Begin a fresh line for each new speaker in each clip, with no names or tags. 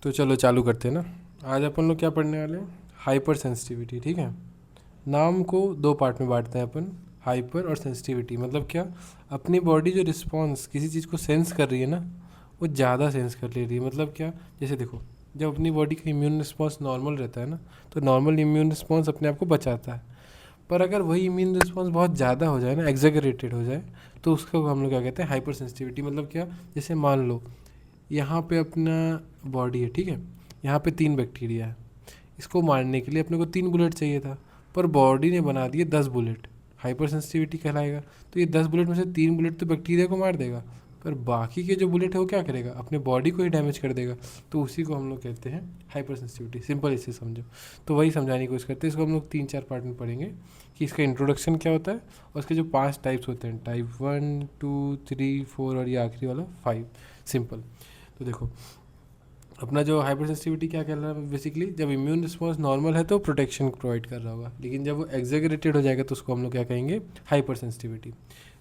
तो चलो चालू करते हैं ना। आज अपन लोग क्या पढ़ने वाले हैं, हाइपर सेंसिटिविटी। ठीक है, नाम को दो पार्ट में बांटते हैं अपन, हाइपर और सेंसिटिविटी। मतलब क्या, अपनी बॉडी जो रिस्पॉन्स किसी चीज़ को सेंस कर रही है ना, वो ज़्यादा सेंस कर ले रही है। मतलब क्या, जैसे देखो, जब अपनी बॉडी का इम्यून रिस्पॉन्स नॉर्मल रहता है ना, तो नॉर्मल इम्यून रिस्पॉन्स अपने आप को बचाता है। पर अगर वही इम्यून रिस्पॉन्स बहुत ज़्यादा हो जाए ना, एग्जैगरेटेड हो जाए, तो उसको हम लोग क्या कहते हैं, हाइपर सेंसिटिविटी। मतलब क्या, जैसे मान लो यहाँ पे अपना बॉडी है, ठीक है, यहाँ पे 3 बैक्टीरिया है, इसको मारने के लिए अपने को 3 बुलेट चाहिए था, पर बॉडी ने बना दिए 10 बुलेट। हाइपर सेंसिटिविटी कहलाएगा। तो ये 10 बुलेट में से 3 बुलेट तो बैक्टीरिया को मार देगा, पर बाकी के जो बुलेट है वो क्या करेगा, अपने बॉडी को ही डैमेज कर देगा। तो उसी को हम लोग कहते हैं हाइपर सेंसिटिविटी। सिंपल इसे समझो। तो वही समझाने की कोशिश करते हैं। इसको हम लोग 3-4 पार्ट में पढ़ेंगे कि इसका इंट्रोडक्शन क्या होता है, और उसके जो 5 टाइप्स होते हैं, टाइप 1, 2, 3, 4 और ये आखिरी वाला 5। सिंपल। तो देखो, अपना जो हाइपर सेंसिटिविटी क्या कह रहा है, बेसिकली जब इम्यून रिस्पॉन्स नॉर्मल है तो प्रोटेक्शन प्रोवाइड कर रहा होगा, लेकिन जब वो एग्जैगरेटेड हो जाएगा तो उसको हम लोग क्या कहेंगे, हाइपर सेंसिटिविटी।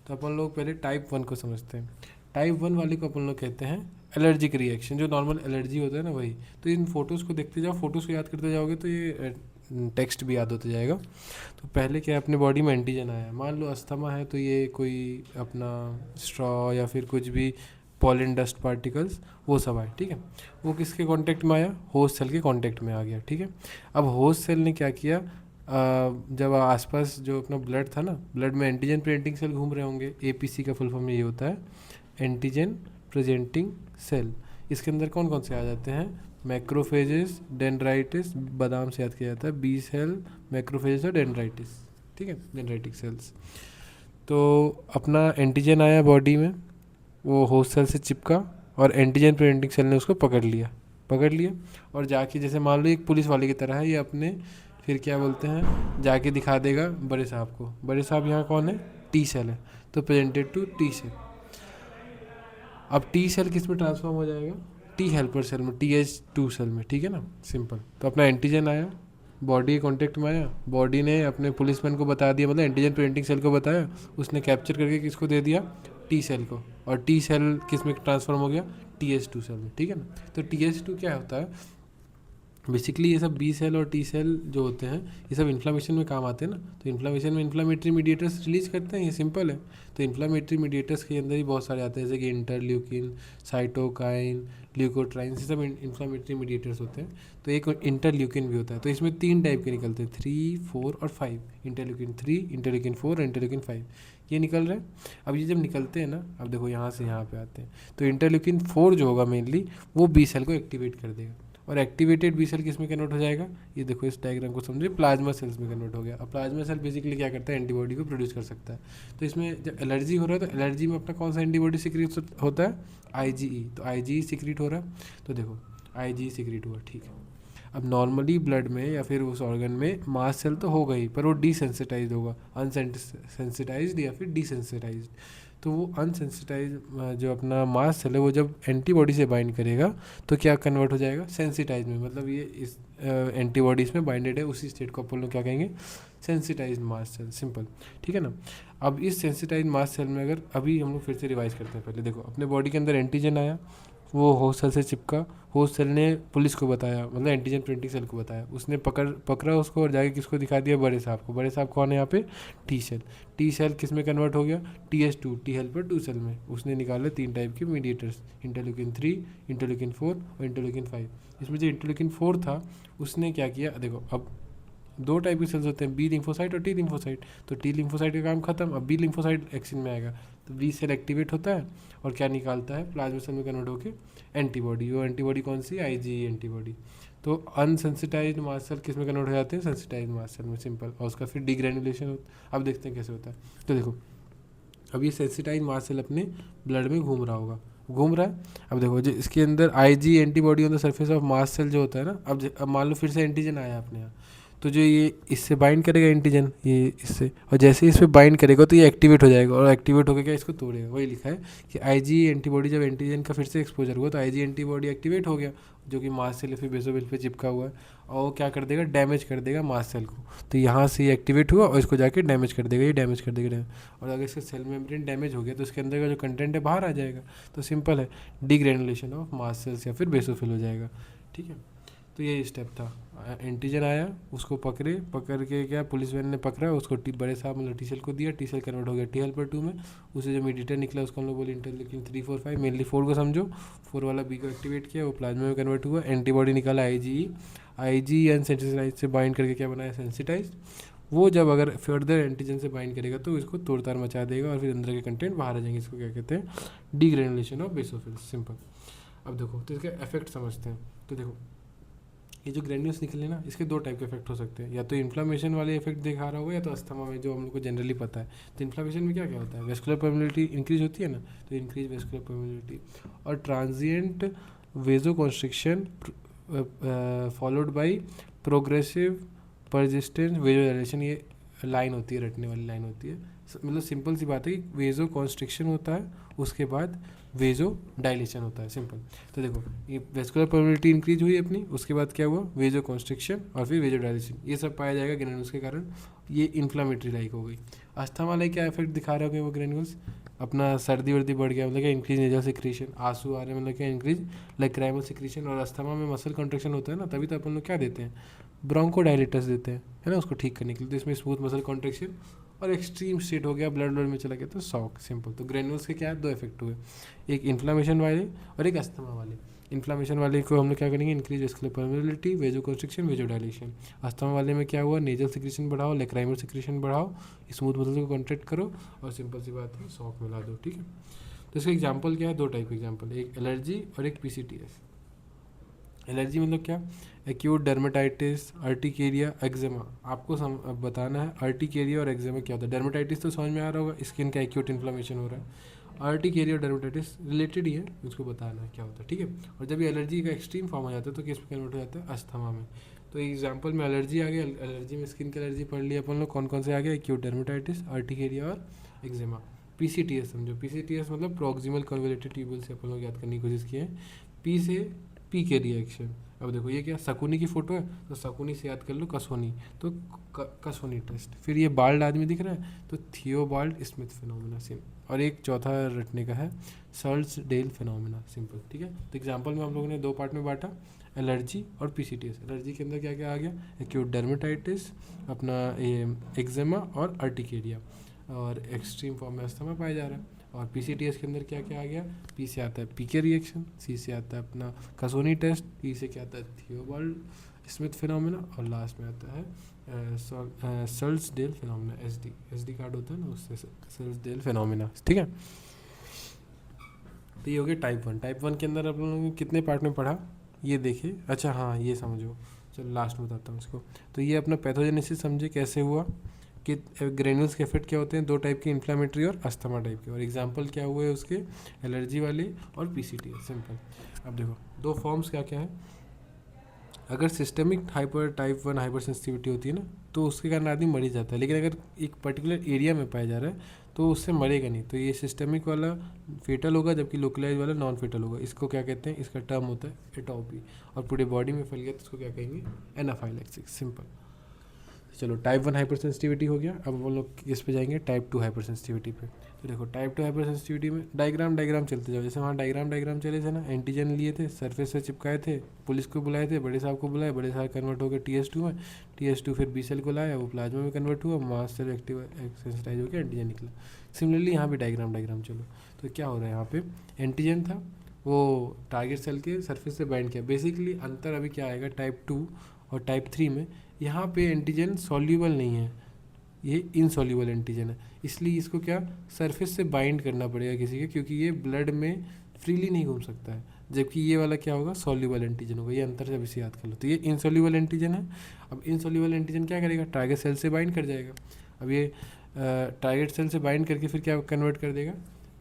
तो अपन लोग पहले टाइप 1 को समझते हैं। टाइप 1 वाले को अपन लोग कहते हैं एलर्जिक रिएक्शन, जो नॉर्मल एलर्जी होता है ना, वही। तो इन फोटोज़ को देखते जाओ, फोटोज़ को याद करते जाओगे तो ये टेक्स्ट भी याद होता जाएगा। तो पहले क्या है, अपने बॉडी में एंटीजन आया, मान लो अस्थमा है तो ये कोई अपना स्ट्रॉ या फिर कुछ भी पॉलन डस्ट पार्टिकल्स, वो सब आए, ठीक है। वो किसके कांटेक्ट में आया, होस्ट सेल के कांटेक्ट में आ गया, ठीक है। अब होस्ट सेल ने क्या किया, जब आसपास जो अपना ब्लड था ना, ब्लड में एंटीजन प्रेजेंटिंग सेल घूम रहे होंगे, एपीसी का फुल फॉर्म ये होता है, एंटीजन प्रेजेंटिंग सेल। इसके अंदर कौन कौन से आ जाते हैं, मैक्रोफेजेस, डेंड्राइटिस, बादाम से याद किया जाता है, बी सेल, मैक्रोफेजेस और डेंड्राइटिस, ठीक है, डेंड्राइटिक सेल्स। तो अपना एंटीजन आया बॉडी में, वो होस्ट सेल से चिपका, और एंटीजन प्रेजेंटिंग सेल ने उसको पकड़ लिया और जाके, जैसे मान लो एक पुलिस वाले की तरह है ये, अपने फिर क्या बोलते हैं, जाके दिखा देगा बड़े साहब को, बड़े साहब यहाँ कौन है, टी सेल है, तो प्रेजेंटेड टू टी सेल। अब टी सेल किस में ट्रांसफॉर्म हो जाएगा, टी हेल्पर सेल में, TH2 सेल में, ठीक है ना, सिंपल। तो अपना एंटीजन आया, बॉडी के कॉन्टेक्ट में आया, बॉडी ने अपने पुलिसमैन को बता दिया, मतलब एंटीजन प्रिंटिंग सेल को बताया, उसने कैप्चर करके किसको दे दिया, टी सेल को, और टी सेल किस में ट्रांसफॉर्म हो गया, TH2 सेल में, ठीक है ना। तो TH2 क्या होता है, बेसिकली ये सब बी सेल और टी सेल जो होते हैं, ये सब इन्फ्लामेशन में काम आते हैं ना। तो इन्फ्लामेशन में इन्फ्लामेटरी मीडिएटर्स रिलीज करते हैं, ये सिंपल है। तो इन्फ्लामेटरी मीडिएटर्स के अंदर ही बहुत सारे आते हैं, जैसे कि इंटरल्यूकिन, साइटोकाइन, ल्यूकोट्राइन, ये सब इन्फ्लामेटरी मीडिएटर्स होते हैं। तो एक इंटरल्यूकिन भी होता है। तो इसमें 3 टाइप के निकलते हैं, 3, 4 और 5। इंटरल्यूकिन 3, इंटरल्यूकिन 4 और इंटरल्यूकिन 5, ये निकल रहे हैं। अब ये जब निकलते हैं ना, अब देखो यहाँ से यहाँ पे आते हैं, तो इंटरल्यूकिन 4 जो होगा मेनली, वो बी सेल को एक्टिवेट कर देगा, और एक्टिवेटेड बी सेल किस में कन्वर्ट हो जाएगा, ये देखो इस डायग्राम को समझिए, प्लाज्मा सेल्स में कन्वर्ट हो गया। अब प्लाज्मा सेल बेसिकली क्या करता है, एंटीबॉडी को प्रोड्यूस कर सकता है। तो इसमें जब एलर्जी हो रहा है, तो एलर्जी में अपना कौन सा एंटीबॉडी सिक्रीट होता है, IgE। तो IgE सिक्रीट हो रहा है, तो देखो IgE सिक्रीट हुआ, ठीक है। अब नॉर्मली ब्लड में या फिर उस ऑर्गन में मास सेल तो होगा ही, पर वो डिसेंसिटाइज होगा, अनसेंसिटाइज्ड या फिर डिसेंसिटाइज्ड। तो वो अनसेंसिटाइज जो अपना मास सेल है, वो जब एंटीबॉडी से बाइंड करेगा तो क्या कन्वर्ट हो जाएगा, सेंसिटाइज में। मतलब ये इस एंटीबॉडीज़ में बाइंडेड है, उसी स्टेट को अपन लोग क्या कहेंगे, सेंसिटाइज मास सेल, सिंपल, ठीक है ना। अब इस सेंसिटाइज मास सेल में, अगर अभी हम लोग फिर से रिवाइज करते हैं, पहले देखो, अपने बॉडी के अंदर एंटीजन आया, वो होस्ट सेल से चिपका, होस्ट सेल ने पुलिस को बताया, मतलब एंटीजन प्रिंटिंग सेल को बताया, उसने पकड़ा उसको और जाके किसको दिखा दिया, बड़े साहब को। बड़े साहब कौन है यहाँ पे, टी सेल। टी सेल किस में कन्वर्ट हो गया, TH2, टी हेल्पर 2 सेल में। उसने निकाले 3 टाइप के मीडिएटर्स, इंटरल्यूकिन 3, इंटरल्यूकिन 4 और इंटरल्यूकिन 5। इसमें जो इंटरल्यूकिन 4 था, उसने क्या किया, देखो अब 2 टाइप के सेल्स होते हैं, बी लिम्फोसाइट और टी लिम्फोसाइट। तो टी लिम्फोसाइट का काम खत्म, अब बी लिम्फोसाइट एक्शन में आएगा। तो बी सेल एक्टिवेट होता है और क्या निकालता है, प्लाज्मा सेल में कन्वर्ट होकर एंटीबॉडी। वो एंटीबॉडी कौन सी, IgE एंटीबॉडी। तो अनसेंसिटाइज्ड मास सेल किस में कन्वर्ट हो जाते हैं, सेंसिटाइज्ड मास सेल में, सिंपल। और उसका फिर डिग्रेनुलेशन होता है। अब देखते हैं कैसे होता है। तो देखो, अब ये सेंसिटाइज मास सेल अपने ब्लड में घूम रहा है। अब देखो, जो इसके अंदर IgE antibody on the surface of mast cell जो होता है ना, अब मान लो फिर से एंटीजन आया अपने यहाँ, तो जो ये इससे बाइंड करेगा एंटीजन, ये इससे, और जैसे ही इस पर बाइंड करेगा तो ये एक्टिवेट हो जाएगा, और एक्टिवेट होकर क्या इसको तोड़ेगा। वही लिखा है कि IgE एंटीबॉडी, जब एंटीजन का फिर से एक्सपोजर हुआ तो IgE एंटीबॉडी एक्टिवेट हो गया, जो कि मास सेल फिर बेसोफिल पे चिपका हुआ है, और वो क्या कर देगा, डैमेज कर देगा मास सेल को। तो यहाँ से ये एक्टिवेट हुआ और इसको जाके डैमेज कर देगा, ये डैमेज कर देगा। और अगर इसका सेल मेम्ब्रेन डैमेज हो गया तो उसके अंदर का जो कंटेंट है बाहर आ जाएगा। तो सिंपल है, डिग्रेनुलेशन ऑफ मास सेल्स या फिर बेसोफिल हो जाएगा, ठीक है। तो यही स्टेप था, एंटीजन आया, उसको पकड़ के क्या पुलिस वैन ने पकड़ा, उसको बड़े साहब मतलब टी सेल को दिया, टी सेल कन्वर्ट हो गया टी हेल्पर 2 में, उसे जो मीडिएटर निकला उसको हम लोग बोले इंटरल्यूकिन 3, 4, 5, मेनली 4 को समझो, 4 वाला बी को एक्टिवेट किया, वो प्लाज्मा में कन्वर्ट हुआ, एंटीबॉडी निकाला आईजी अनसेंसिटाइज से बाइंड करके क्या बनाया सेंसिटाइज, वो जब अगर फर्दर एंटीजन से बाइंड करेगा तो इसको तोड़ताड़ मचा देगा और फिर अंदर के कंटेंट बाहर आ जाएंगे, इसको क्या कहते हैं डीग्रेनुलेशन ऑफ बेसोफिल्स, सिंपल। अब देखो तो इसके इफेक्ट समझते हैं। तो देखो ये जो ग्रेन्यूल्स निकले ना, इसके दो टाइप के इफेक्ट हो सकते हैं, या तो इन्फ्लामेशन वाले इफेक्ट दिखा रहा होगा या तो अस्थमा में, जो हम लोग को जनरली पता है। तो इन्फ्लामेशन में क्या क्या होता है, वेस्कुलर परमेबिलिटी इंक्रीज होती है ना, तो इंक्रीज वेस्कुलर परमेबिलिटी, और transient vasoconstriction followed by progressive persistent vasodilation, ये लाइन होती है, रटने वाली लाइन होती है। मतलब सिंपल सी बात है कि वेजो कॉन्स्ट्रिक्शन होता है, उसके बाद वेजो डायलेशन होता है, सिंपल। तो देखो ये वेस्कुलर परमेबिलिटी इंक्रीज हुई अपनी, उसके बाद क्या हुआ वेजो कॉन्स्ट्रिक्शन और फिर वेजो डायलेशन, ये सब पाया जाएगा ग्रेन्यूल्स के कारण, ये इन्फ्लामेटरी लाइक हो गई। अस्थमा लाइक क्या इफेक्ट दिखा रहे होंगे वो ग्रेन्यूल्स, अपना सर्दी वर्दी बढ़ गया मतलब क्या इंक्रीज नेजल सिक्रीशन, आंसू आ रहे हैं मतलब क्या इंक्रीज लैक्राइमल सिक्रीशन, और अस्थमा में मसल कॉन्ट्रेक्शन होता है ना, तभी तो अपन लोग क्या देते हैं ब्रोंकोडायलेटर्स देते हैं, है ना, उसको ठीक करने के लिए। तो इसमें स्मूथ मसल कॉन्ट्रेक्शन और एक्सट्रीम स्टेट हो गया, ब्लड में चला गया तो शॉक, सिंपल। तो ग्रेन्यूल्स के क्या है, दो इफेक्ट हुए, एक इन्फ्लामेशन वाले और एक अस्थमा वाले। इन्फ्लामेशन वाले को हम लोग क्या करेंगे increase vascular permeability, vasoconstriction, vasodilation. Asthma वाले में क्या हुआ नेजल सिक्रीशन बढ़ाओ, लैक्राइमल सिक्रीशन बढ़ाओ, स्मूथ मसल को कॉन्ट्रैक्ट करो और सिंपल सी बात है शॉक मिला दो, ठीक है। तो इसका एग्जाम्पल क्या है, दो टाइप के एग्जाम्पल, एक एलर्जी और एक पीसीटीएस। एलर्जी मतलब क्या, एक्यूट डर्मेटाइटिस, अर्टिकेरिया, एक्जिमा। आपको बताना है अर्टिकेरिया और एक्जिमा क्या होता है। डर्मेटाइटिस तो समझ में आ रहा होगा, स्किन का एक्यूट इन्फ्लेमेशन हो रहा है। अर्टिकेरिया और डर्मेटाइटिस रिलेटेड ही है, उसको बताना है क्या होता है, ठीक है। और जब ये एलर्जी का एक्सट्रीम फॉर्म हो जाता है तो किस में कन्वर्ट हो जाता है, अस्थमा में। तो एग्जाम्पल में एलर्जी आ गया, एलर्जी में स्किन की एलर्जी पढ़ लिया अपन लोग, कौन कौन से आ गया, एक्यूट डर्मेटाइटिस, अर्टिकेरिया और एक्जिमा। पीसीटीएस समझो, पीसीटीएस मतलब प्रोक्सिमल कन्वोल्यूटेड ट्यूबुल से अपन लोग याद करने की कोशिश की है, पी से पी के रिएक्शन। अब देखो ये क्या शकुनी की फोटो है, तो शकुनी से याद कर लो कसोनी, तो कसोनी टेस्ट। फिर ये बाल्ड आदमी दिख रहा है तो थियोबाल्ड स्मिथ फिनोमिना, सिम। और एक चौथा रटने का है सर्ल्स डेल फिनोमिना, सिंपल, ठीक है। तो एग्जांपल में हम लोगों ने दो पार्ट में बांटा, एलर्जी और पीसीटीएस। एलर्जी के अंदर क्या क्या आ गया, एक्यूट डर्मेटाइटिस, अपना ये एक्जिमा और अर्टिकेरिया, और एक्सट्रीम फॉर्म में अस्थमा पाया जा रहा है। और पीसीटीएस के अंदर क्या क्या आ गया, पी से आता है पीके रिएक्शन, सी से आता है अपना कसोनी टेस्ट, टी से क्या आता है थियोबाल्ड स्मिथ फिनोमिना, और लास्ट में आता है सर्ल्स डेल फिनोमिना, एसडी कार्ड होता है ना उससे, सर्ल्स डेल फिनोमिना, ठीक है। तो ये हो गया टाइप 1। टाइप 1 के अंदर आप लोगों ने कितने पार्ट में पढ़ा ये देखिए, अच्छा हाँ ये समझो, चलो लास्ट में बताता हूँ इसको। तो ये अपना पैथोजेनेसिस समझे कैसे हुआ, कि ग्रेन्यूल्स के इफेक्ट क्या होते हैं, दो टाइप के, इन्फ्लामेटरी और अस्थमा टाइप के, और एग्जांपल क्या हुए उसके एलर्जी वाले और पीसीटीएस, सिंपल। अब देखो दो फॉर्म्स क्या क्या है, अगर systemic hyper type 1 hyper sensitivity होती है ना, तो उसके कारण आदमी मर ही जाता है, लेकिन अगर एक पर्टिकुलर एरिया में पाया जा रहा है तो उससे मरेगा नहीं। तो ये सिस्टमिक वाला फेटल होगा, जबकि लोकलाइज वाला नॉन फेटल होगा। इसको क्या कहते हैं, इसका टर्म होता है एटोपी, और पूरे बॉडी में फैल गया तो इसको क्या कहेंगे, एनाफाइलैक्सिस, सिंपल। चलो टाइप 1 हाइपर सेंसिटिविटी हो गया, अब हम लोग किस पे जाएंगे, टाइप 2 हाइपर सेंसिटिविटी पे। तो देखो टाइप 2 हाइपर सेंसिटिविटी में डायग्राम चलते जाओ, जैसे वहाँ डायग्राम चले थे ना, एंटीजन लिए थे, सरफेस से चिपकाए थे, पुलिस को बुलाए थे, बड़े साहब को बुलाए, बड़े साहब कन्वर्ट हो गए TS2 में, TS2 फिर बी सेल को लाया, वो प्लाज्मा में कन्वर्ट हुआ, मास सेल एक्टिव सेंसिटाइज होकर एंटीजन निकला। सिमिलरली यहाँ पे डायग्राम चलो, तो क्या हो रहा है यहाँ पे, एंटीजन था वो टारगेट सेल के सरफेस से बाइंड किया। बेसिकली अंतर अभी क्या आएगा टाइप 2 और टाइप 3 में, यहाँ पे एंटीजन सॉल्यूबल नहीं है, ये इनसॉल्यूबल एंटीजन है, इसलिए इसको क्या सरफेस से बाइंड करना पड़ेगा किसी के, क्योंकि ये ब्लड में फ्रीली नहीं घूम सकता है, जबकि ये वाला क्या होगा सॉल्यूबल एंटीजन होगा। ये अंतर से अभी से याद कर लो। तो ये इनसॉल्यूबल एंटीजन है। अब इनसॉल्यूबल एंटीजन क्या करेगा, टारगेट सेल से बाइंड कर जाएगा। अब ये टारगेट सेल से बाइंड करके फिर क्या कन्वर्ट कर देगा,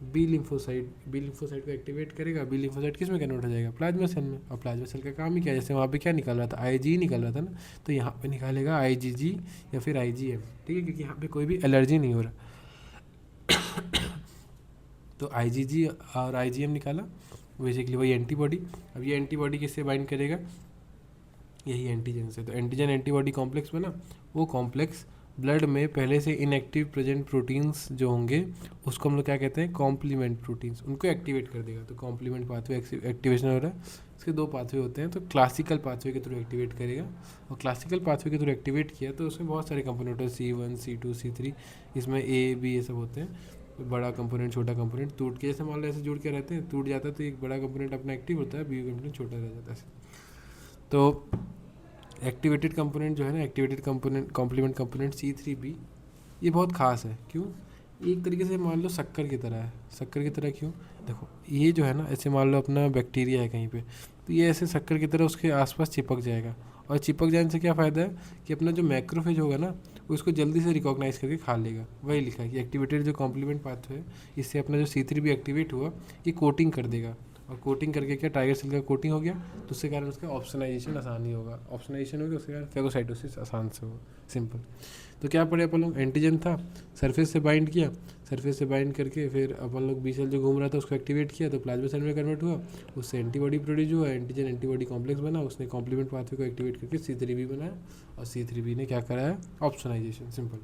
बी लिम्फोसाइट को एक्टिवेट करेगा। बी लिम्फोसाइट किस में कन्वर्ट हो जाएगा, प्लाज्मा सेल में। और प्लाज्मा सेल का काम ही क्या है, जैसे वहाँ पे क्या निकल रहा था, आईजी निकल रहा था ना, तो यहाँ पे निकालेगा आईजीजी या फिर आईजीएम, ठीक है, क्योंकि यहाँ पे कोई भी एलर्जी नहीं हो रहा। तो आईजीजी और आईजीएम निकाला, बेसिकली वही एंटीबॉडी। अब ये एंटीबॉडी किससे बाइंड करेगा, यही एंटीजन से। तो एंटीजन एंटीबॉडी कॉम्प्लेक्स बना, वो कॉम्प्लेक्स ब्लड में पहले से इनएक्टिव प्रेजेंट प्रोटीन्स जो होंगे उसको हम लोग क्या कहते हैं, कॉम्प्लीमेंट प्रोटीन्स, उनको एक्टिवेट कर देगा। तो कॉम्प्लीमेंट पाथवे एक्टिवेशन हो रहा है, इसके दो पाथवे होते हैं। तो क्लासिकल पाथवे के थ्रू एक्टिवेट करेगा, और क्लासिकल पाथवे के थ्रू एक्टिवेट किया तो उसमें बहुत सारे कंपोनेंट होते हैं, C1 C2 C3, इसमें A B ये सब होते हैं। बड़ा कंपोनेंट छोटा कंपोनेंट टूट के, जैसे मान लो ऐसे जुड़ के रहते हैं, टूट जाता है तो एक बड़ा कंपोनेंट अपना एक्टिव होता है, बी कंपोनेंट छोटा रह जाता है। तो एक्टिवेटेड कंपोनेंट जो है ना, activated component complement component C3b, ये बहुत खास है। क्यों? एक तरीके से मान लो शक्कर की तरह है। शक्कर की तरह क्यों? देखो ये जो है ना, ऐसे मान लो अपना बैक्टीरिया है कहीं पे, तो ये ऐसे शक्कर की तरह उसके आसपास चिपक जाएगा, और चिपक जाने से क्या फ़ायदा है कि अपना जो मैक्रोफेज होगा ना, वो उसको जल्दी से रिकॉग्नाइज करके खा लेगा। वही लिखा है कि एक्टिवेटेड जो कॉम्प्लीमेंट पाथवे है, इससे अपना जो C3b एक्टिवेट हुआ, ये कोटिंग कर देगा, और कोटिंग करके क्या, टाइगर सेल का कोटिंग हो गया, तो उससे कारण उसका ऑप्सनाइजेशन आसानी होगा। ऑप्सनाइजेशन होगा उसके कारण फेगोसाइटोसिस आसान से होगा। सिंपल। तो क्या पढ़े अपन लोग, एंटीजन था, सरफेस से बाइंड किया, सरफेस से बाइंड करके फिर अपन लोग बी सेल जो घूम रहा था उसको एक्टिवेट किया, तो प्लाज्मा सेल में कन्वर्ट हुआ, उससे एंटीबॉडी प्रोड्यूस हुआ, एंटीजन एंटीबॉडी कॉम्प्लेक्स बना, उसने कॉम्प्लीमेंट पाथवे को एक्टिवेट करके C3b बनाया, और C3b ने क्या कराया, ऑप्सनाइजेशन। सिंपल।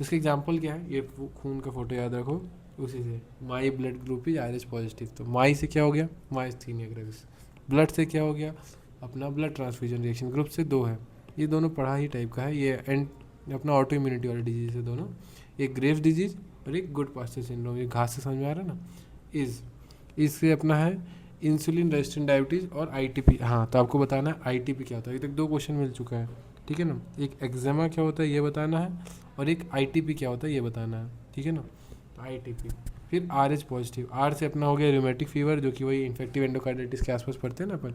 इसका एग्जाम्पल क्या है, ये खून का फोटो याद रखो, उसी से माई blood group is RH positive. तो माई से क्या हो गया, माइस्थीनिया ग्रेविस। ब्लड से क्या हो गया, अपना ब्लड ट्रांसफ्यूजन रिएक्शन। ग्रुप से दो है, ये दोनों पढ़ा ही टाइप का है, ये एंड अपना ऑटो इम्यूनिटी वाला डिजीज है दोनों, एक ग्रेव्स डिजीज और एक गुड पास्चर सिंड्रोम। ये घास से समझ में आ रहा है ना। इससे अपना है इंसुलिन रेजिस्टेंट डायबिटीज़ और ITP। हाँ, तो आपको बताना है ITP क्या होता है। अभी तक दो क्वेश्चन मिल चुका है, ठीक है ना। एक एक्जेमा क्या होता है ये बताना है, और एक ITP क्या होता है ये बताना है, ठीक है ना। तो ITP, फिर RH पॉजिटिव। R से अपना हो गया रूमेटिक फीवर, जो कि वही इन्फेक्टिव एंडोकार्डाइटिस के आसपास पढ़ते हैं ना अपन।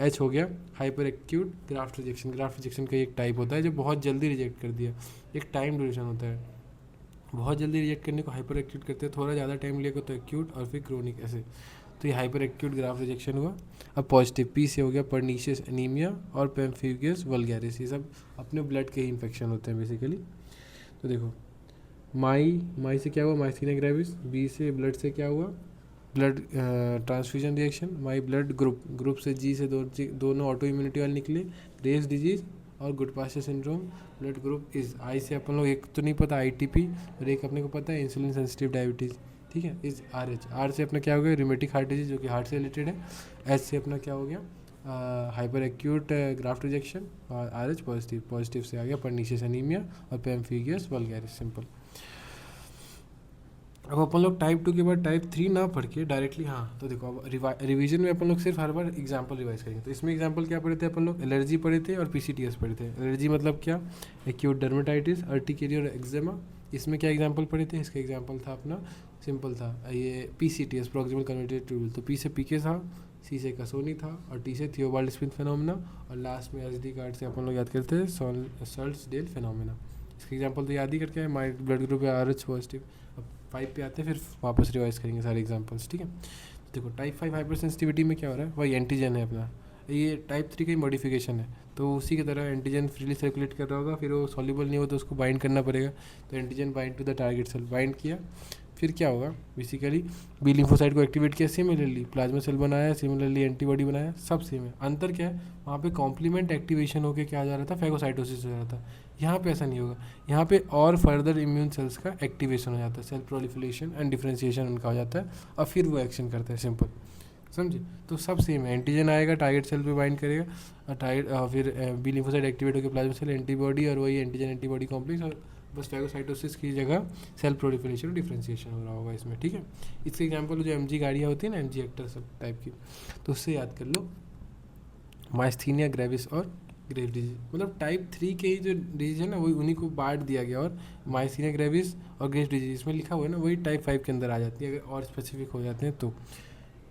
H हो गया hyper acute graft rejection. Graft rejection का एक टाइप होता है जो बहुत जल्दी रिजेक्ट कर दिया, एक टाइम ड्यूरेशन होता है, बहुत जल्दी रिजेक्ट करने को हाइपर एक्यूट करते हैं, थोड़ा ज़्यादा टाइम लेगा तो एक्यूट, और फिर क्रोनिक ऐसे। तो ये हाइपर एक्यूट ग्राफ्ट रिजेक्शन हुआ। अब पॉजिटिव P से हो गया पर्नीशियस एनीमिया और पेम्फिगस वल्गैरिस, ये सब अपने ब्लड के ही इन्फेक्शन होते हैं बेसिकली। तो देखो माई से क्या हुआ, माइस्थीनिया ग्रेविस। B से ब्लड से क्या हुआ, blood transfusion reaction. My blood group से G से दोनों ऑटो इम्यूनिटी वाले निकले, ग्रेव्स डिजीज और Goodpasture syndrome. Blood group is I से अपन लोग एक तो नहीं पता ITP, और एक अपने को पता है इंसुलिन सेंसिटिव डायबिटीज़, ठीक है। Is RH। R से अपना क्या हो गया, रूमेटिक हार्ट डिजीज जो कि हार्ट से रिलेटेड है। H से अपना क्या हो गया, हाइपर एक्यूट ग्राफ्ट रिजेक्शन, और RH पॉजिटिव से आ गया पर्नीशियस एनीमिया और पेम्फिगस वल्गैरिस। सिंपल। अब अपन लोग टाइप 2 के बाद टाइप 3 ना पढ़ के डायरेक्टली, हाँ तो देखो अब रिवीजन में अपन लोग सिर्फ हर बार एग्जांपल रिवाइज करेंगे। तो इसमें एग्जांपल क्या पढ़े थे अपन लोग, एलर्जी पढ़े थे और PCTS पढ़े थे। एलर्जी मतलब क्या, एक्यूट डर्मेटाइटिस, अर्टिकेरिया और एक्जेमा। इसमें क्या एग्जांपल पढ़े थे, इसका एग्जांपल था अपना, सिंपल था ये PCTS प्रॉक्सिमल कन्वर्टेड ट्यूबुल। तो P से PK था, C से कसोनी था, और T से थियोबाल्ड स्मिथ फिनोमेना, और लास्ट में SD कार्ड से अपन लोग याद करते हैं सर्ट्सडेल फिनोमेना। इसका एग्जांपल तो याद ही करके है, माई ब्लड ग्रुप है RH पॉजिटिव। अब 5 पे आते हैं, फिर वापस रिवाइज करेंगे सारे एग्जांपल्स, ठीक है। तो देखो टाइप 5 हाइपर सेंसिटिविटी में क्या हो रहा है, वही एंटीजन है अपना, ये टाइप 3 का ही मॉडिफिकेशन है। तो उसी की तरह एंटीजन फ्रीली सर्कुलेट कर रहा होगा, फिर वो सॉल्युबल नहीं हो तो उसको बाइंड करना पड़ेगा। तो antigen bind to the target cell, bind किया, फिर क्या होगा बेसिकली, बी लिम्फोसाइट को एक्टिवेट किया, सिमिलरली प्लाज्मा सेल बनाया, सिमिलरली एंटीबॉडी बनाया, सब सेम है। अंतर क्या है, वहाँ पे कॉम्प्लीमेंट एक्टिवेशन होकर क्या आ जा रहा था, फैगोसाइटोसिस हो रहा था। यहाँ पे ऐसा नहीं होगा, यहाँ पे और फर्दर इम्यून सेल्स का एक्टिवेशन हो जाता है, सेल प्रोलिफरेशन एंड डिफरेंशिएशन उनका हो जाता है, और फिर वो एक्शन करता है। सिंपल, समझे। तो सब सेम है, एंटीजन आएगा टारगेट सेल पे बाइंड करेगा, और फिर बी लिम्फोसाइट एक्टिवेट होकर प्लाज्मा सेल एंटीबॉडी, और वही एंटीजन एंटीबॉडी कॉम्प्लेक्स, और बस फैगोसाइटोसिस की जगह सेल प्रोलिफरेशन और डिफरेंशिएशन हो रहा होगा इसमें, ठीक है। इसके एग्जांपल जो MG गाड़ियाँ होती है ना, MG एक्टर सब टाइप की, तो उससे याद कर लो माइस्थीनिया ग्रेविस और ग्रेव डिजीज। मतलब टाइप 3 के ही जो डिजीज है ना, वही उन्हीं को बांट दिया गया, और माइस्थीनिया ग्रेविस और ग्रेव डिजीज इसमें लिखा हुआ है ना, वही टाइप 5 के अंदर आ जाती है अगर और स्पेसिफिक हो जाते हैं तो,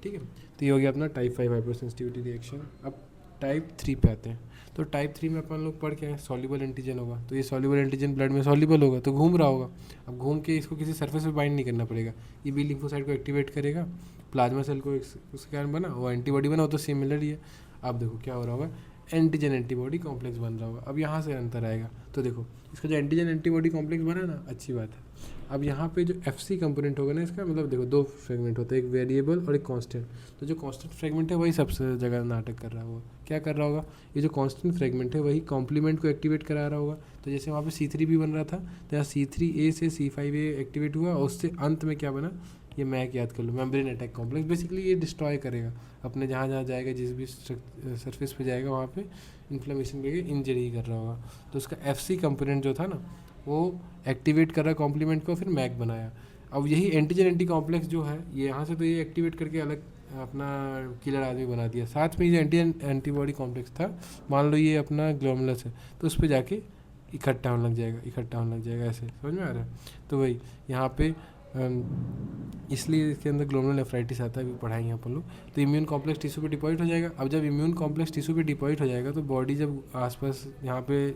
ठीक है। तो ये हो गया अपना टाइप 5 हाइपर सेंसिटिविटी रिएक्शन। अब टाइप 3 पे आते हैं। तो टाइप 3 में अपन लोग पढ़ के आए, सॉल्युबल एंटीजन होगा, तो ये सॉल्युबल एंटीजन ब्लड में सॉल्युबल होगा, तो घूम रहा होगा। अब घूम के इसको किसी सरफेस पे बाइंड नहीं करना पड़ेगा, ये बी लिम्फोसाइट को एक्टिवेट करेगा, प्लाज्मा सेल को उसके कारण बना, वो एंटीबॉडी बना, वो तो सिमिलर ही है। अब देखो क्या हो रहा होगा, एंटीजन एंटीबॉडी कॉम्प्लेक्स बन रहा होगा। अब यहाँ से अंतर आएगा, तो देखो इसका जो एंटीजन एंटीबॉडी कॉम्प्लेक्स बना ना, अच्छी बात है। अब यहाँ पे जो एफ सी कंपोनेंट होगा ना इसका, मतलब देखो दो फ्रेगमेंट होते हैं, एक वेरिएबल और एक कांस्टेंट। तो जो कांस्टेंट फ्रेगमेंट है वही सबसे जगह नाटक कर रहा होगा। क्या कर रहा होगा, ये जो कांस्टेंट फ्रेगमेंट है वही कॉम्प्लीमेंट को एक्टिवेट करा रहा होगा। तो जैसे वहाँ पे C3 भी बन रहा था, तो यहाँ C3A से C5A एक्टिवेट हुआ और उससे अंत में क्या बना, ये मैक याद कर लो, मेम्ब्रेन अटैक कॉम्प्लेक्स। बेसिकली ये डिस्ट्रॉय करेगा अपने जहाँ जहाँ जाएगा, जिस भी सरफेस पे जाएगा वहाँ पे इन्फ्लेमेशन करके इंजरी कर रहा होगा। तो उसका FC कंपोनेंट जो था ना वो एक्टिवेट कर रहा कॉम्प्लीमेंट को, फिर मैक बनाया। अब यही एंटीजन एंटी कॉम्प्लेक्स जो है ये यहाँ से तो ये एक्टिवेट करके अलग अपना किलर आदमी बना दिया। साथ में ये एंटीजन एंटीबॉडी कॉम्प्लेक्स था, मान लो ये अपना ग्लोमुलस है, तो उस पर जाके इकट्ठा होने लग जाएगा, ऐसे समझ में आ रहा है। तो वही यहाँ पे इसलिए इसके अंदर ग्लोमेरुलर नेफ्राइटिस आता है, अभी पढ़ाएंगे अपन लोग। तो इम्यून कॉम्प्लेक्स टिश्यू पे डिपॉजिट हो जाएगा। अब जब इम्यून कॉम्प्लेक्स टिश्यू पे डिपॉजिट हो जाएगा तो बॉडी जब आसपास यहाँ पे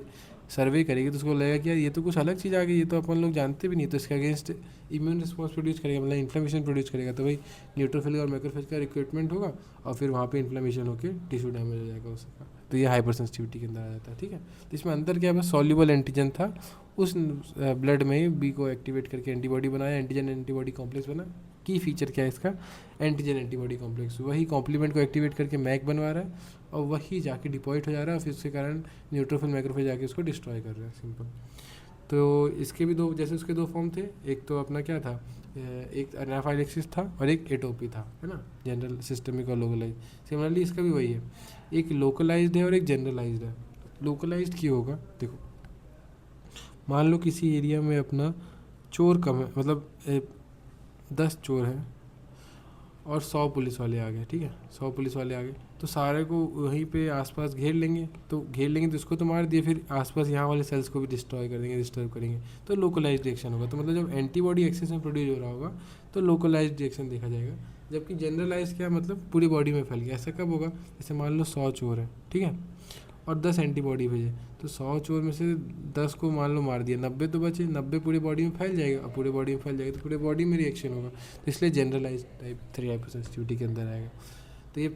सर्वे करेगी तो उसको लगेगा कि यार ये तो कुछ अलग चीज़ आ गई, ये तो अपन लोग जानते भी नहीं, तो इसके अगेंस्ट इम्यून रिस्पॉन्स प्रोड्यूस करेगा, मतलब इन्फ्लेमेशन प्रोड्यूस करेगा। तो भाई न्यूट्रोफिल और मैक्रोफेज का रिक्रूटमेंट होगा और फिर वहाँ पे इन्फ्लेमेशन होकर टिश्यू डैमेज हो जाएगा उसका। तो ये हाइपर सेंसिटिविटी के अंदर आ जाता है, ठीक है। तो इसमें अंदर क्या है, बस सॉल्युबल एंटीजन था, उस ब्लड में ही बी को एक्टिवेट करके एंटीबॉडी बनाया, एंटीजन एंटीबॉडी कॉम्प्लेक्स बना। की फीचर क्या है इसका, एंटीजन एंटीबॉडी कॉम्प्लेक्स, वही कॉम्प्लीमेंट को एक्टिवेट करके मैक बनवा रहा है और वही जाके डिपॉजिट हो जा रहा है, फिर उसके कारण न्यूट्रोफिल मैक्रोफेज जाके उसको डिस्ट्रॉय कर रहा है, सिंपल। तो इसके भी दो, जैसे उसके दो फॉर्म थे, एक तो अपना क्या था, एक एनाफाइलेक्सिस था और एक एटोपी था, है ना, जनरल सिस्टमिक और लोकलाइज। सिमिलरली इसका भी वही है, एक लोकलाइज्ड है और एक जनरलाइज्ड है। लोकलाइज्ड की होगा, देखो मान लो किसी एरिया में अपना चोर कम है, मतलब 10 चोर हैं और 100 पुलिस वाले आ गए, ठीक है, 100 पुलिस वाले आ गए, तो सारे को वहीं पे आसपास घेर लेंगे, तो इसको तो मार दिए, फिर आसपास यहाँ वाले सेल्स को भी डिस्ट्रॉय कर देंगे, डिस्टर्ब करेंगे, तो लोकलाइज्ड रिएक्शन होगा। तो मतलब जब एंटीबॉडी एक्सेस में प्रोड्यूस हो रहा होगा तो लोकलाइज्ड रिएक्शन देखा जाएगा। जबकि जनरलाइज क्या, मतलब पूरी बॉडी में फैल गया। ऐसा कब होगा, जैसे मान लो 100 चोर है, ठीक है, और 10 एंटीबॉडी भेजे, तो 100 चोर में से 10 को मान लो मार दिया, 90 तो बचे, 90 पूरी बॉडी में फैल जाएगा, अब पूरी बॉडी में फैल जाएगा तो पूरी बॉडी में रिएक्शन होगा। तो इसलिए जनरलाइज टाइप 3 हाइपरसेंसिटिविटी के अंदर आएगा। तो ये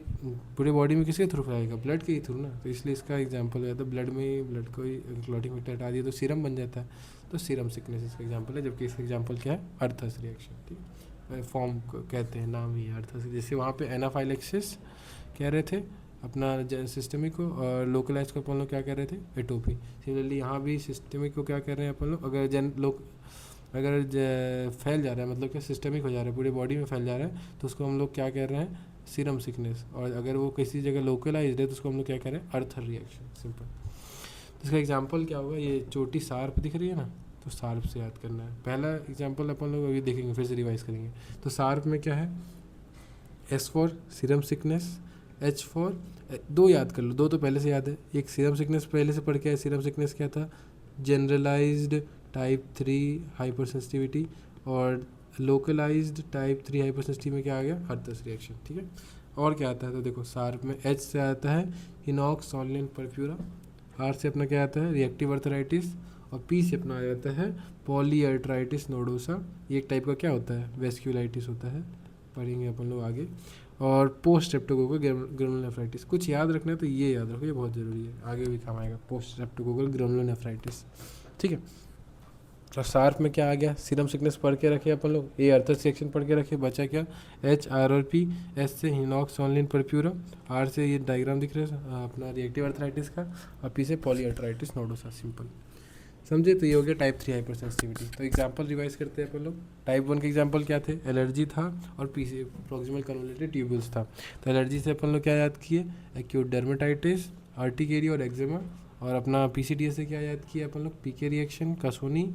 पूरी बॉडी में किसके थ्रू फैलेगा, ब्लड के ही थ्रू ना। तो इसलिए इसका एग्जांपल हो जाता है ब्लड में, ब्लड को ही क्लॉटिंग फैक्टर हटा दिया तो सीरम बन जाता है, तो सीरम सिकनेस इसका एग्जाम्पल है। जबकि इसका एग्जाम्पल क्या है, अर्थस रिएक्शन, ठीक है, फॉर्म कहते हैं, नाम ही अर्थस। जैसे वहाँ पे एनाफाइलेक्सिस कह रहे थे अपना सिस्टमिक को, और लोकलाइज को अपन लोग क्या कह रहे थे, एटोपी। सिमिलरली यहाँ भी सिस्टमिक को क्या कह रहे हैं अपन लोग, अगर फैल जा रहा है, मतलब क्या सिस्टमिक हो जा रहा है, पूरी बॉडी में फैल जा रहा है, तो उसको हम लोग क्या कह रहे हैं, सीरम सिकनेस। और अगर वो किसी जगह लोकलाइज है तो उसको हम लोग क्या कह रहे हैं, अर्थर रिएक्शन, सिंपल। तो इसका एग्जाम्पल क्या होगा, ये चोटी सार्प दिख रही है ना, तो सार्प से याद करना है। पहला एग्जाम्पल अपन लोग अभी देखेंगे, फिर से रिवाइज करेंगे। तो सार्प में क्या है, S for serum sickness, H for, दो याद कर लो, दो तो पहले से याद है। एक सीरम सिकनेस पहले से पढ़ के आए, सीरम सिकनेस क्या था, जनरलाइज्ड टाइप 3 हाइपर सेंसिटिविटी, और लोकलाइज्ड टाइप 3 हाइपर सेंसिटिविटी में क्या आ गया, अर्थस रिएक्शन, ठीक है। और क्या आता है, तो देखो सार्प में H से आता है हिनॉक्स सॉल्नेन परफ्यूरा, R से अपना क्या आता है, रिएक्टिव अर्थराइटिस, और P से अपना आ जाता है पॉलीअर्थराइटिस नोडोसा। ये एक टाइप का क्या होता है, वेस्क्यूलाइटिस होता है, पढ़ेंगे अपन लोग आगे। और पोस्ट स्ट्रेप्टोकोकल ग्रानुलोर नेफ्राइटिस, कुछ याद रखना है तो ये याद रखो, ये बहुत ज़रूरी है, आगे भी काम आएगा, पोस्ट स्ट्रेप्टोकोकल ग्रानुलोर नेफ्राइटिस, ठीक है। और सार्प में क्या आ गया, सीरम सिकनेस पढ़ के रखे अपन लोग, ए अर्थस रिएक्शन पढ़ के रखे, बचा क्या, H R और P, S से हिनॉक्स सॉल्नेन परफ्यूरा, R से ये डायग्राम दिख रहा है अपना रिएक्टिव अर्थराइटिस का, और P से पॉलीअर्थराइटिस नोडोसा, सिंपल, समझे। तो ये हो गया टाइप 3 हाइपर सेंसिटिविटी। तो एग्जांपल रिवाइज करते हैं अपन लोग। टाइप 1 के एग्जांपल क्या थे, एलर्जी था और पीसी प्रॉक्सिमल कन्वोल्यूटेड ट्यूब्यूल्स था। तो एलर्जी से अपन लोग क्या याद किए, एक्यूट डर्मेटाइटिस, अर्टिकेरिया और एक्जिमा। और अपना पीसीडीएस से क्या याद किया अपन लोग, पीके रिएक्शन, कसोनी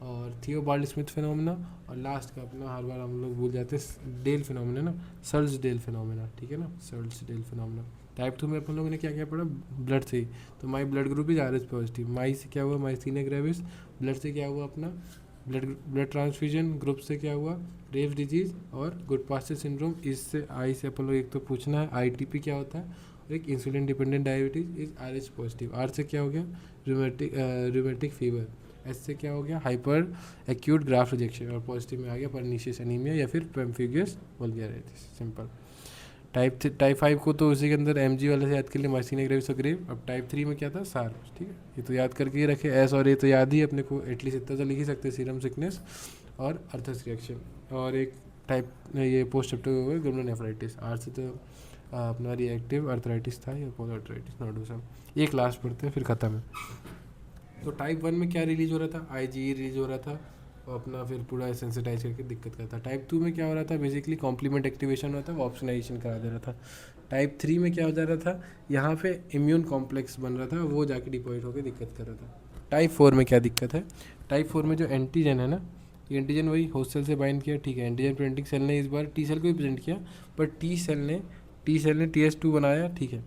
और थियोबाल्ड स्मिथ फिनोमेना। और लास्ट का अपना हर बार हम लोग भूल जाते हैं, डेल फिनोमेना ना, सर्ज डेल फिनोमेना, ठीक है ना, सर्ज डेल फिनोमेना। टाइप 2 में अपन लोगों ने क्या क्या पढ़ा, ब्लड से ही, तो my blood group is RH positive. My से क्या हुआ, माइस्थीनिया ग्रेविस। ब्लड से क्या हुआ अपना, ब्लड ट्रांसफ्यूजन। ग्रुप से क्या हुआ, रेव डिजीज और गुडपास्टर सिंड्रोम। इससे आई से अपन लोग एक तो पूछना है ITP क्या होता है, और एक insulin dependent diabetes is RH positive. R से क्या हो गया, रूमेटिक फीवर। S से क्या हो गया, हाइपर एक्यूट ग्राफ्ट रिजेक्शन। और पॉजिटिव में आ गया परनीशियस एनीमिया या फिर पेम्फिगियस वल्गैरिटिस, सिंपल। टाइप 5 को तो उसी के अंदर MG वाले से याद कर लिए, माइस्थीनिया ग्रेविस और ग्रेव। अब टाइप 3 में क्या था, सार्प, ठीक है, ये तो याद करके ही रखे। S और A तो याद ही अपने को, एटलीस्ट इतना तो लिख ही सकते हैं, सीरम सिकनेस और अर्थस रिएक्शन, और एक टाइप ये पोस्ट चैप्टर हो गया ग्लोमेरुलोनेफ्राइटिस। आर से तो अपना रिएक्टिव अर्थराइटिस था या पोलो अर्थराइटिस नोडोसम, एक लास्ट पढ़ते हैं फिर ख़त्म है। तो टाइप 1 में क्या रिलीज हो रहा था, IgE रिलीज हो रहा था और अपना फिर पूरा सेंसिटाइज करके दिक्कत करता था। टाइप 2 में क्या हो रहा था, बेसिकली कॉम्प्लीमेंट एक्टिवेशन हो रहा था, वो ऑप्शनाइजेशन करा दे रहा था। टाइप 3 में क्या हो जा रहा था, यहाँ पे इम्यून कॉम्प्लेक्स बन रहा था, वो जाके डिपॉजिट होकर दिक्कत कर रहा था। टाइप 4 में क्या दिक्कत है, टाइप 4 में जो एंटीजन है ना, ये एंटीजन वही होस्ट सेल से बाइंड किया, ठीक है, एंटीजन प्रिंटिंग सेल ने इस बार टी सेल को भी प्रेजेंट किया, पर टी सेल ने TS2 बनाया, ठीक है।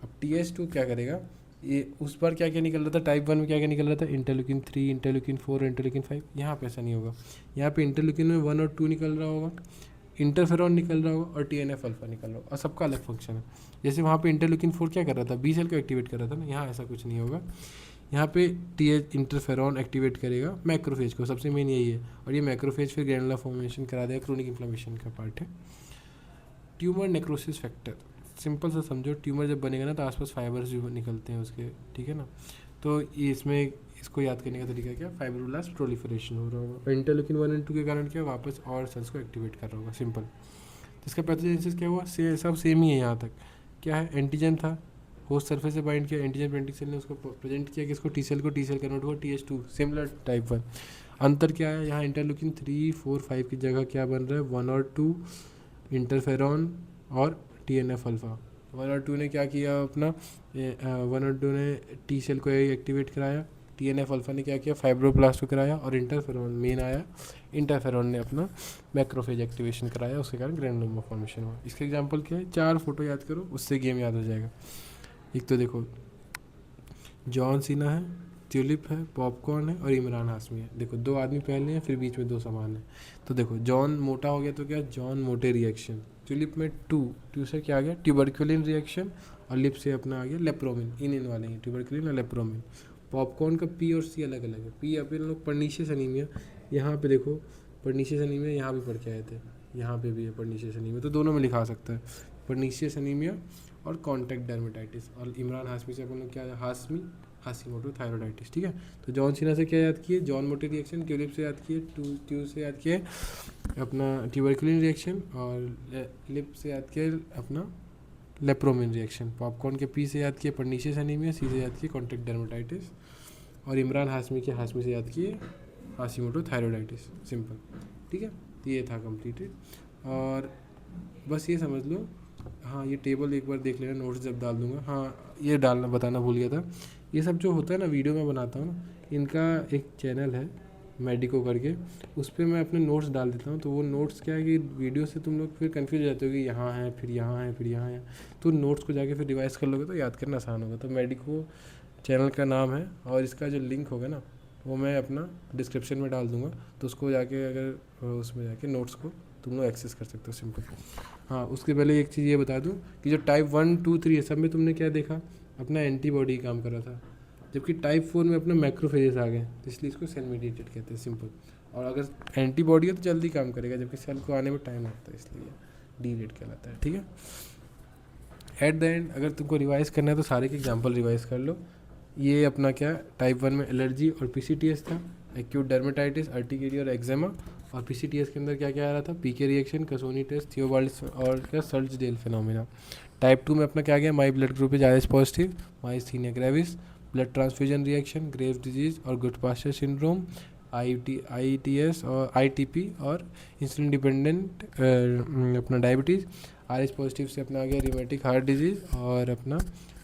अब TS2 क्या करेगा, ये उस बार क्या क्या निकल रहा था, टाइप 1 में क्या क्या निकल रहा था, इंटरल्यूकिन 3, इंटरल्यूकिन 4, इंटरल्यूकिन 5। यहाँ पे ऐसा नहीं होगा, यहाँ पे इंटरल्यूकिन में 1 और 2 निकल रहा होगा, इंटरफेरॉन निकल रहा होगा और TNF अल्फा निकल रहा होगा, और सबका अलग फंक्शन है। जैसे वहाँ पे इंटरल्यूकिन 4 क्या कर रहा था, बी सेल को एक्टिवेट कर रहा था ना, यहाँ ऐसा कुछ नहीं होगा। यहाँ पे इंटरफेरॉन एक्टिवेट करेगा मैक्रोफेज को, सबसे मेन यही है, और ये मैक्रोफेज फिर ग्रैनुलर फॉर्मेशन करा देगा, क्रोनिक इन्फ्लेमेशन का पार्ट है। ट्यूमर नेक्रोसिस फैक्टर, सिंपल सा समझो, ट्यूमर जब बनेगा ना तो आसपास फाइबर्स भी निकलते हैं उसके, ठीक है ना। तो ये इसमें इसको याद करने का तरीका क्या है, फाइब्रोब्लास्ट प्रोलिफरेशन हो रहा होगा, और इंटरल्यूकिन 1 और 2 के कारण क्या वापस और सेल्स को एक्टिवेट कर रहा होगा, सिंपल। तो इसका पैथोजेनेसिस क्या हुआ, सब सेम ही है यहाँ तक। क्या है, एंटीजन था, होस्ट सरफेस से बाइंड किया, एंटीजन प्रिंटिंग सेल ने उसको प्रेजेंट किया कि इसको टी सेल कन्वर्ट हुआ TS2, सिमिलर टाइप 1। अंतर क्या है, यहाँ इंटरल्यूकिन 3, 4, 5 की जगह क्या बन रहा है, 1 और 2 इंटरफेरॉन और TNF अल्फा। 1 और 2 ने क्या किया अपना, 1 और 2 ने टी सेल को एक्टिवेट कराया, TNF अल्फा ने क्या किया, फाइब्रोब्लास्ट को कराया, और इंटरफेरॉन मेन आया, इंटरफेरॉन ने अपना मैक्रोफेज एक्टिवेशन कराया, उसके कारण ग्रैनुलोमा फॉर्मेशन हुआ। इसका एग्जांपल क्या है, 4 फोटो याद करो, उससे गेम याद हो जाएगा। एक तो देखो जॉन सीना है, ट्यूलिप है, पॉपकॉर्न है और इमरान हाशमी है। देखो 2 आदमी पहले हैं, फिर बीच में 2 सामान है। तो देखो जॉन मोटा हो गया तो क्या, जॉन मोटे रिएक्शन। ट्यूलिप में टू से क्या आ गया, ट्यूबरक्यूलिन रिएक्शन, और लिप से अपना आ गया लेप्रोमिन, इन वाले हैं ट्यूबरक्यूलिन और लेप्रोमिन। पॉपकॉर्न का P और C अलग अलग है। P अपन लोग पर्नीशियस अनीमिया, यहाँ पे देखो पर्नीशियस अनीमिया यहाँ भी पढ़ के आए थे, यहाँ पे भी है पर्नीशियस अनीमिया, तो दोनों में लिखा सकता है, पर्नीशियस अनीमिया और कॉन्टैक्ट डर्मेटाइटिस। और इमरान हाशमी से अपन लोग क्या है, हाशीमोटो थायरॉइडाइटिस, ठीक है। तो जॉन सीना से क्या याद किए, जॉन मोटे रिएक्शन, ट्यूलिप से याद किए, ट्यू से याद किए अपना ट्यूबरक्यूलिन रिएक्शन, और लिप से याद किए अपना लेप्रोमिन रिएक्शन। पॉपकॉर्न के P से याद किए पर्नीशियस एनीमिया, C से याद किए कॉन्टैक्ट डर्मेटाइटिस, और इमरान हाशमी के हाशमी से याद किए हाशीमोटो थायरॉइडाइटिस, सिंपल, ठीक है। तो ये था कंप्लीटेड, और बस ये समझ लो। हाँ, ये टेबल एक बार देख लेना, नोट्स जब डाल दूंगा। हाँ, ये डालना बताना भूल गया था, ये सब जो होता है ना वीडियो में बनाता हूँ ना, इनका एक चैनल है मेडिको करके, उस पर मैं अपने नोट्स डाल देता हूँ। तो वो नोट्स क्या है कि वीडियो से तुम लोग फिर कंफ्यूज हो जाते हो कि यहाँ है, फिर यहाँ है, फिर यहाँ है, तो नोट्स को जाके फिर रिवाइज कर लोगे तो याद करना आसान होगा। तो मेडिको चैनल का नाम है, और इसका जो लिंक होगा ना वो मैं अपना डिस्क्रिप्शन में डाल दूँगा, तो उसको जाके अगर उसमें जाके नोट्स को तुम लोग एक्सेस कर सकते हो, सिंपल। हाँ, उसके पहले एक चीज़ ये बता दूँ कि जो टाइप 1, 2, 3 है सब में तुमने क्या देखा, अपना एंटीबॉडी काम कर रहा था, जबकि टाइप 4 में अपना मैक्रोफेजेस आ गए, तो इसलिए इसको सेल मीडिएटेड कहते हैं, सिंपल। और अगर एंटीबॉडी है तो जल्दी काम करेगा, जबकि सेल को आने में टाइम लगता है, इसलिए डी रेट कहलाता है, ठीक है। एट द एंड अगर तुमको रिवाइज करना है तो सारे के एग्जाम्पल रिवाइज कर लो। ये अपना क्या, टाइप 1 में एलर्जी और PCTS था, एक्यूट डर्मेटाइटिस, अर्टिकेरिया और एक्जेमा, और PCTS के अंदर क्या क्या आ रहा था, PK रिएक्शन, कसोनी टेस्ट, थियोबाल्ड्स और क्या, सर्जडेल फिनोमिना। टाइप 2 में अपना क्या गया, my blood group is RS positive, myasthenia gravis, blood transfusion reaction, grave disease और गुड पास्चर सिंड्रोम, ITS और ITP और इंसुलिन डिपेंडेंट अपना डायबिटीज़। RS पॉजिटिव से अपना आ गया रिमेटिक हार्ट डिजीज़ और अपना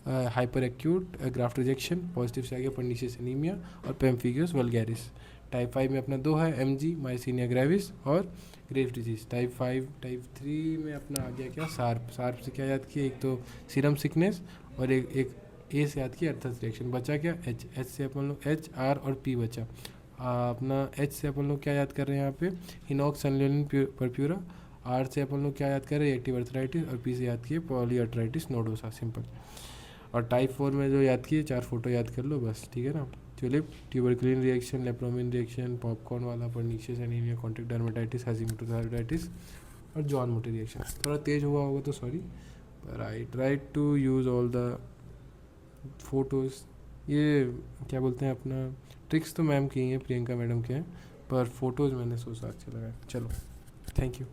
hyper acute graft rejection. Positive से आ गया पर्नीशियस एनीमिया और पेम्फिगस वल्गैरिस। टाइप 5 में अपना 2 है, MG, माइसीनिया ग्रेविस और ग्रेव डिजीज़। टाइप 3 में अपना आ गया क्या, सार्प से क्या याद किया, एक तो सीरम सिकनेस, और एक ए से याद किया अर्थस रिएक्शन। बचा क्या, एच से अपन लोग H, R और P बचा। अपना H से अपन लोग क्या याद कर रहे हैं यहाँ पे, हिनॉक्स सनलिन परप्यूरा। R से अपन लोग क्या याद कर रहे हैं, एक्टिव अर्थराइटिस, और P से याद किए पॉलीअर्थराइटिस नोडोसा, सिंपल। और टाइप 4 में जो याद किए 4 फोटो याद कर लो बस, ठीक है ना। Tulip, tuberculin reaction, lepromin reaction, popcorn वाला, pernicious anaemia, contact dermatitis, Hashimoto thyroiditis और जॉन मोटे रिएक्शन। थोड़ा तेज हुआ होगा तो सॉरी, पर I try to use all the photos. ये क्या बोलते हैं अपना, ट्रिक्स तो मैम की हैं, प्रियंका मैडम के हैं, पर फोटोज़ मैंने सोचा अच्छा लगा। चलो, थैंक यू।